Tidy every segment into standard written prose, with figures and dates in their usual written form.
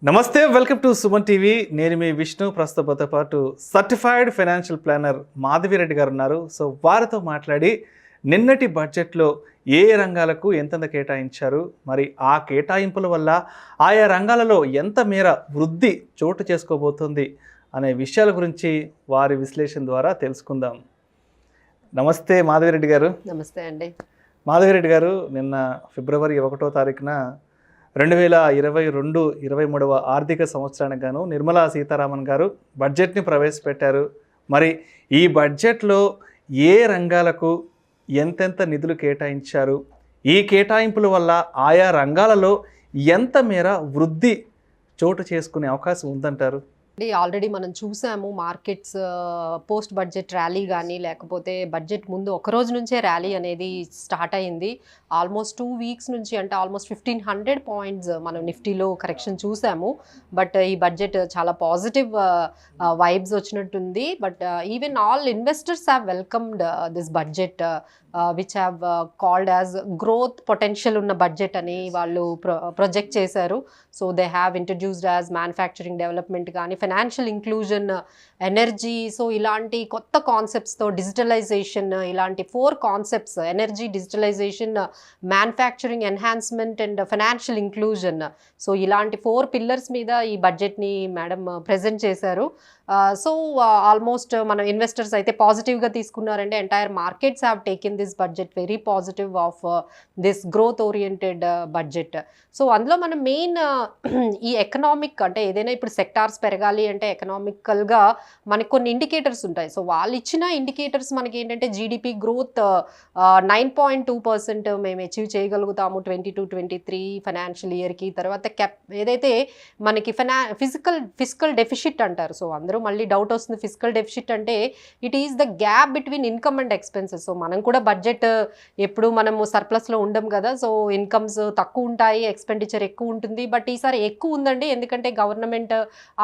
నమస్తే, welcome to Suman TV. నేను మీ విష్ణు. ప్రస్తుతంతో పాటు certified financial planner Madhavi Reddy గారు ఉన్నారు. సో వారితో మాట్లాడి నిన్నటి బడ్జెట్లో ఏ రంగాలకు ఎంతెంత కేటాయించారు, మరి ఆ కేటాయింపుల వల్ల ఆయా రంగాలలో ఎంత మేర వృద్ధి చోటు చేసుకోబోతుంది అనే విషయాల గురించి వారి విశ్లేషణ ద్వారా తెలుసుకుందాం. నమస్తే మాధవి రెడ్డి గారు. నమస్తే అండి. మాధవి రెడ్డి గారు, నిన్న ఫిబ్రవరి 1వ తారీఖున 2022-23 ఆర్థిక సంవత్సరానికి గాను నిర్మలా సీతారామన్ గారు బడ్జెట్ని ప్రవేశపెట్టారు. మరి ఈ బడ్జెట్లో ఏ రంగాలకు ఎంతెంత నిధులు కేటాయించారు, ఈ కేటాయింపుల వల్ల ఆయా రంగాలలో ఎంత మేర వృద్ధి చోటు చేసుకునే అవకాశం ఉందంటారు? ఆల్రెడీ మనం చూసాము మార్కెట్స్ పోస్ట్ బడ్జెట్ ర్యాలీ కానీ లేకపోతే బడ్జెట్ ముందు ఒక రోజు నుంచే ర్యాలీ అనేది స్టార్ట్ అయింది. ఆల్మోస్ట్ 2 వీక్స్ నుంచి, అంటే ఆల్మోస్ట్ 1500 పాయింట్స్ మనం నిఫ్టీలో కరెక్షన్ చూసాము. బట్ ఈ బడ్జెట్ చాలా పాజిటివ్ వైబ్స్ వచ్చినట్టుంది. But even all investors have welcomed this budget which have called as growth potential ఉన్న బడ్జెట్ అని వాళ్ళు ప్రొజెక్ట్ చేశారు. So they have introduced as manufacturing development కానీ, ఫైనాన్షియల్ ఇంక్లూజన్, ఎనర్జీ, సో ఇలాంటి కొత్త కాన్సెప్ట్స్తో, డిజిటలైజేషన్, ఇలాంటి 4 concepts: energy, digitalisation, manufacturing enhancement and financial inclusion. So ఇలాంటి 4 పిల్లర్స్ మీద ఈ బడ్జెట్ని మేడం ప్రజెంట్ చేశారు. సో ఆల్మోస్ట్ మన ఇన్వెస్టర్స్ అయితే పాజిటివ్గా తీసుకున్నారండి. Entire markets have taken this budget very positive of this growth oriented budget. So అందులో మనం మెయిన్ ఈ ఎకనామిక్, అంటే ఏదైనా ఇప్పుడు సెక్టార్స్ పెరగాలి అంటే ఎకనామికల్గా మనకు కొన్ని ఇండికేటర్స్ ఉంటాయి. సో వాళ్ళు ఇచ్చిన ఇండికేటర్స్ మనకి ఏంటంటే జీడిపి గ్రోత్ 9.2% మేము అచీవ్ చేయగలుగుతాము 22-23 ఫైనాన్షియల్ ఇయర్కి. తర్వాత ఏదైతే మనకి ఫిజికల్ డెఫిసిట్ అంటారు. సో అందరూ మళ్ళీ డౌట్ వస్తుంది, ఫిజికల్ డెఫిసిట్ అంటే it is the gap between income and expenses. So మనం కూడా బడ్జెట్ ఎప్పుడు మనము సర్ప్లస్లో ఉండం కదా. సో ఇన్కమ్స్ తక్కువ ఉంటాయి, ఎక్స్పెండిచర్ ఎక్కువ ఉంటుంది. బట్ ఈసారి ఎక్కువ ఉందండి, ఎందుకంటే గవర్నమెంట్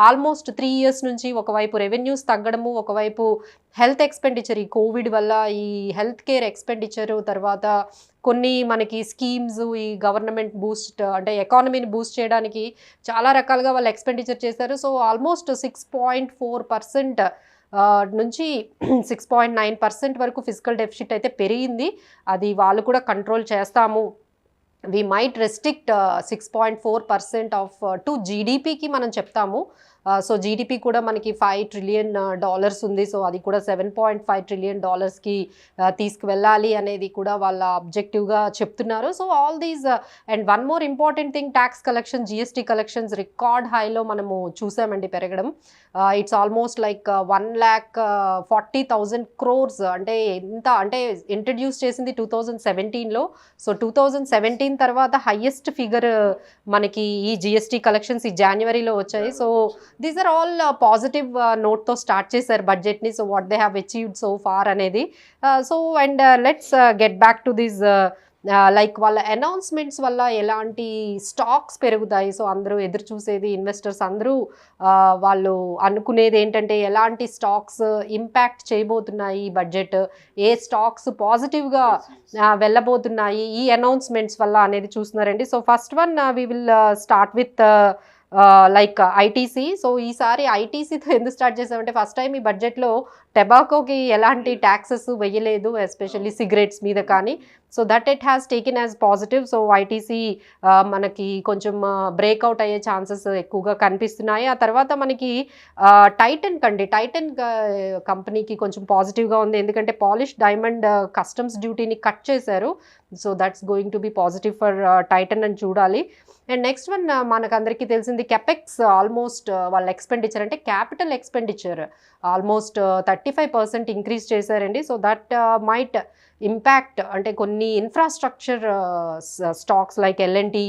ఆల్మోస్ట్ 3 ఇయర్స్ నుంచి ఒకవైపు రెవెన్యూస్ తగ్గడము, ఒకవైపు హెల్త్ ఎక్స్పెండిచర్, ఈ కోవిడ్ వల్ల ఈ హెల్త్ కేర్ ఎక్స్పెండిచరు, తర్వాత కొన్ని మనకి స్కీమ్స్, ఈ గవర్నమెంట్ బూస్ట్ అంటే ఎకానమీని బూస్ట్ చేయడానికి చాలా రకాలుగా వాళ్ళు ఎక్స్పెండిచర్ చేశారు. సో ఆల్మోస్ట్ 6.4% నుంచి 6.9% వరకు ఫిజికల్ డెఫిసిట్ అయితే పెరిగింది. అది వాళ్ళు కూడా కంట్రోల్ చేస్తాము, we might restrict 6.4% of to జీడిపికి మనం చెప్తాము. సో జీడిపి కూడా మనకి $5 trillion ఉంది. సో అది కూడా $7.5 trillion తీసుకువెళ్ళాలి అనేది కూడా వాళ్ళ ఆబ్జెక్టివ్గా చెప్తున్నారు. So all these and one more important thing, tax collection, GST collections record హైలో మనము చూసామండి పెరగడం. It's almost like 1,40,000 crores. అంటే ఎంత అంటే ఇంట్రడ్యూస్ చేసింది 2017లో. సో 2017 తర్వాత హైయెస్ట్ ఫిగర్ మనకి ఈ జిఎస్టీ కలెక్షన్స్ ఈ జనవరిలో వచ్చాయి. So these are all positive నోట్తో స్టార్ట్ చేశారు బడ్జెట్ని. So what they have achieved so far అనేది. So and let's get back to this like వాళ్ళ అనౌన్స్మెంట్స్ వల్ల ఎలాంటి స్టాక్స్ పెరుగుతాయి. సో అందరూ ఎదురు చూసేది, ఇన్వెస్టర్స్ అందరూ వాళ్ళు అనుకునేది ఏంటంటే ఎలాంటి స్టాక్స్ ఇంపాక్ట్ చేయబోతున్నాయి ఈ బడ్జెట్, ఏ స్టాక్స్ పాజిటివ్గా వెళ్ళబోతున్నాయి ఈ అనౌన్స్మెంట్స్ వల్ల అనేది చూస్తున్నారండి. So first one we will start with like ITC. So ఈసారి ఐటీసీతో ఎందుకు స్టార్ట్ చేసామంటే, ఫస్ట్ టైం ఈ బడ్జెట్లో టొబాకోకి ఎలాంటి ట్యాక్సెస్ వేయలేదు, ఎస్పెషల్లీ సిగరెట్స్ మీద కానీ. So that it has taken as positive. So ITC మనకి కొంచెం బ్రేక్అవుట్ అయ్యే ఛాన్సెస్ ఎక్కువగా కనిపిస్తున్నాయి. ఆ తర్వాత మనకి టైటన్ కంపెనీకి కొంచెం పాజిటివ్గా ఉంది, ఎందుకంటే పాలిష్ డైమండ్ కస్టమ్స్ డ్యూటీని కట్ చేశారు. So that's going to be positive for Titan అని చూడాలి. అండ్ నెక్స్ట్ వన్ మనకు అందరికీ తెలిసింది కెపెక్స్. ఆల్మోస్ట్ వాళ్ళ ఎక్స్పెండిచర్ అంటే క్యాపిటల్ ఎక్స్పెండిచర్ ఆల్మోస్ట్ 35% ఇంక్రీజ్ చేశారండి. సో దట్ మైట్ ఇంపాక్ట్, అంటే కొన్ని infrastructure stocks like LNT,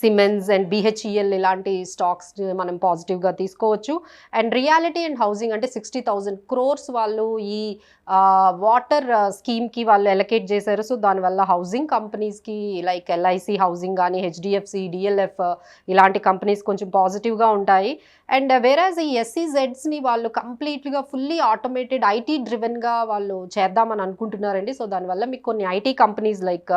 Siemens and BHEL ఇలాంటి స్టాక్స్ మనం పాజిటివ్గా తీసుకోవచ్చు. అండ్ రియాలిటీ అండ్ హౌసింగ్ అంటే 60,000 crores వాళ్ళు ఈ వాటర్ స్కీమ్కి వాళ్ళు ఎలకేట్ చేశారు. సో దానివల్ల హౌసింగ్ కంపెనీస్కి లైక్ ఎల్ఐసి హౌసింగ్ కానీ, హెచ్డిఎఫ్సి, డిఎల్ఎఫ్ ఇలాంటి కంపెనీస్ కొంచెం పాజిటివ్గా ఉంటాయి. అండ్ వేరాజ్ ఈ ఎస్సీజెడ్స్ని వాళ్ళు కంప్లీట్గా ఫుల్లీ ఆటోమేటెడ్ ఐటీ డ్రివెన్గా వాళ్ళు చేద్దామని అనుకుంటున్నారండి. సో దానివల్ల మీకు కొన్ని ఐటీ కంపెనీస్ లైక్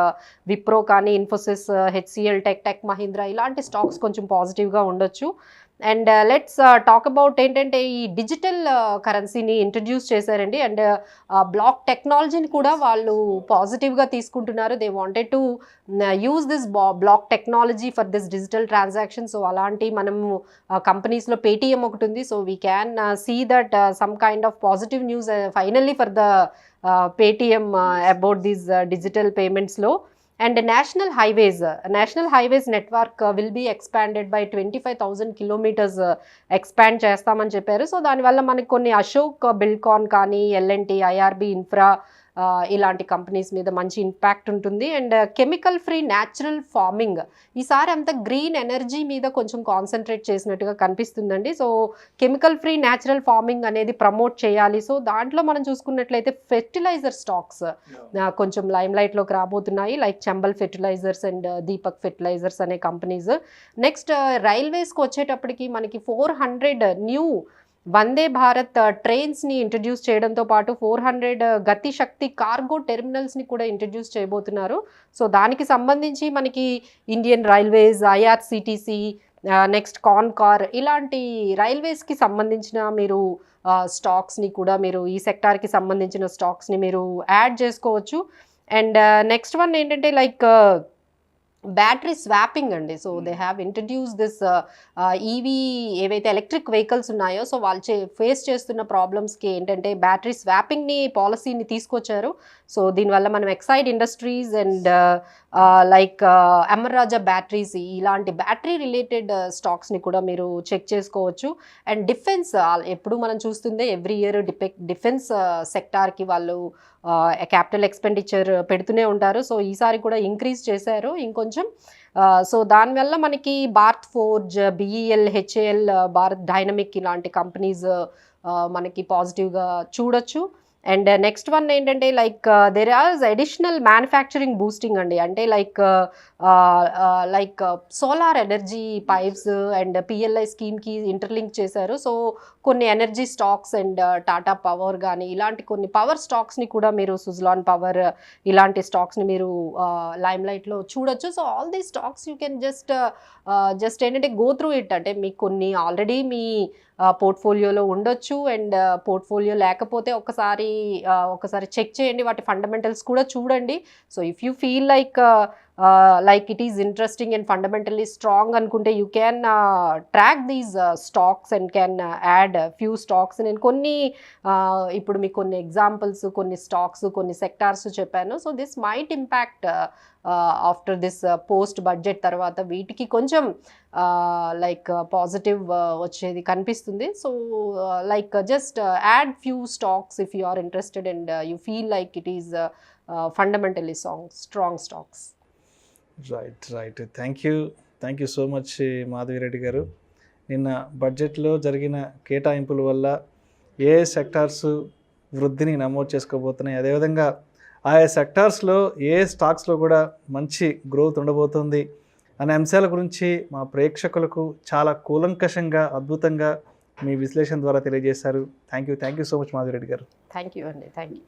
విప్రో కానీ, ఇన్ఫోసిస్, హెచ్సిఎల్, టెక్ మహీంద్రా ఇలాంటి స్టాక్స్ కొంచెం పాజిటివ్గా ఉండొచ్చు. అండ్ లెట్స్ టాక్ అబౌట్ ఏంటంటే ఈ డిజిటల్ కరెన్సీని ఇంట్రడ్యూస్ చేశారండి. అండ్ బ్లాక్ టెక్నాలజీని కూడా వాళ్ళు పాజిటివ్గా తీసుకుంటున్నారు. They wanted to use this block technology for this digital transaction. So అలాంటి మనము కంపెనీస్లో పేటిఎం ఒకటి ఉంది. So we can see that some kind of positive news finally for the Paytm about these digital పేమెంట్స్లో. And national highways network will be expanded by 25,000 kilometers expand చేస్తామని చెప్పారు. So దానివల్ల మనకి కొన్ని అశోక్ బిల్కాన్ కానీ ఎల్ఎన్టీ ఐఆర్బి ఇన్ఫ్రా ఇలాంటి companies మీద మంచి ఇంపాక్ట్ ఉంటుంది. And chemical free natural farming ఈసారి అంతా గ్రీన్ ఎనర్జీ మీద కొంచెం కాన్సన్ట్రేట్ చేసినట్టుగా కనిపిస్తుందండి. So chemical free natural farming అనేది ప్రమోట్ చేయాలి. సో దాంట్లో మనం చూసుకున్నట్లయితే ఫెర్టిలైజర్ స్టాక్స్ కొంచెం లైమ్ లైట్లోకి రాబోతున్నాయి, like Chambal fertilisers and Deepak fertilisers అనే కంపెనీస్. నెక్స్ట్ రైల్వేస్కి వచ్చేటప్పటికి మనకి 400 న్యూ వందే భారత్ ట్రైన్స్ని ఇంట్రడ్యూస్ చేయడంతో పాటు 400 గతి శక్తి కార్గో టెర్మినల్స్ని కూడా ఇంట్రడ్యూస్ చేయబోతున్నారు. సో దానికి సంబంధించి మనకి ఇండియన్ రైల్వేస్, ఐఆర్సిటిసి, నెక్స్ట్ కాన్కార్ ఇలాంటి రైల్వేస్కి సంబంధించిన మీరు స్టాక్స్ని కూడా మీరు ఈ సెక్టార్కి సంబంధించిన స్టాక్స్ని మీరు యాడ్ చేసుకోవచ్చు. అండ్ నెక్స్ట్ వన్ ఏంటంటే లైక్ బ్యాటరీ స్వాపింగ్ అండి. So they have introduce this EV ఏవైతే ఎలక్ట్రిక్ వెహికల్స్ ఉన్నాయో సో వాళ్ళు ఫేస్ చేస్తున్న ప్రాబ్లమ్స్కి ఏంటంటే బ్యాటరీ స్వాపింగ్ని పాలసీని తీసుకొచ్చారు. సో దీనివల్ల మనం Exide industries and like Amar Raja batteries ఇలాంటి బ్యాటరీ రిలేటెడ్ స్టాక్స్ని కూడా మీరు చెక్ చేసుకోవచ్చు. అండ్ డిఫెన్స్ ఎప్పుడు మనం చూస్తుందే ఎవ్రీ ఇయర్ డిఫెన్స్ సెక్టార్కి వాళ్ళు క్యాపిటల్ ఎక్స్పెండిచర్ పెడుతూనే ఉంటారు. సో ఈసారి కూడా ఇంక్రీజ్ చేశారు ఇంకొంచెం. సో దానివల్ల మనకి భారత్ ఫోర్జ్, బిఈఎల్, హెచ్ఏఎల్, భారత్ డైనమిక్ ఇలాంటి కంపెనీస్ మనకి పాజిటివ్గా చూడొచ్చు. అండ్ నెక్స్ట్ వన్ ఏంటంటే like there are additional manufacturing boosting అండి. అంటే like solar energy pipes and PLI స్కీమ్కి ఇంటర్లింక్ చేశారు. సో కొన్ని energy stocks and Tata Power కానీ ఇలాంటి కొన్ని పవర్ స్టాక్స్ని కూడా మీరు సుజ్లాన్ పవర్ ఇలాంటి స్టాక్స్ని మీరు లైమ్ లైట్లో చూడొచ్చు. So all these stocks you can just ఏంటంటే గో త్రూ ఇట్. అంటే మీకు కొన్ని ఆల్రెడీ మీ పోర్ట్ఫోలియోలో ఉండొచ్చు అండ్ పోర్ట్ఫోలియో లేకపోతే ఒకసారి చెక్ చేయండి, వాటి ఫండమెంటల్స్ కూడా చూడండి. So if you feel like it is interesting and fundamentally strong అనుకుంటే you can track these stocks and can add few stocks. నేను కొన్ని ఇప్పుడు మీకు కొన్ని ఎగ్జాంపుల్స్, కొన్ని స్టాక్స్, కొన్ని సెక్టార్స్ చెప్పాను. So this might impact after this post budget తర్వాత వీటికి కొంచెం లైక్ పాజిటివ్ వచ్చేది కనిపిస్తుంది. So like just add few stocks if you are interested and you feel like it is fundamentally strong stocks. Right thank you so much Madhavi Reddy garu. నిన్న బడ్జెట్లో జరిగిన కేటాయింపుల వల్ల ఏ sectors వృద్ధిని నమోదు చేసుకోబోతున్నాయి, అదేవిధంగా ఆయా సెక్టార్స్లో ఏ స్టాక్స్లో కూడా మంచి గ్రోత్ ఉండబోతుంది అనే అంశాల గురించి మా ప్రేక్షకులకు చాలా కూలంకషంగా అద్భుతంగా మీ విశ్లేషణ ద్వారా తెలియజేశారు. Thank you so much Madhavi Reddy గారు. థ్యాంక్ యూ అండి. Thank you.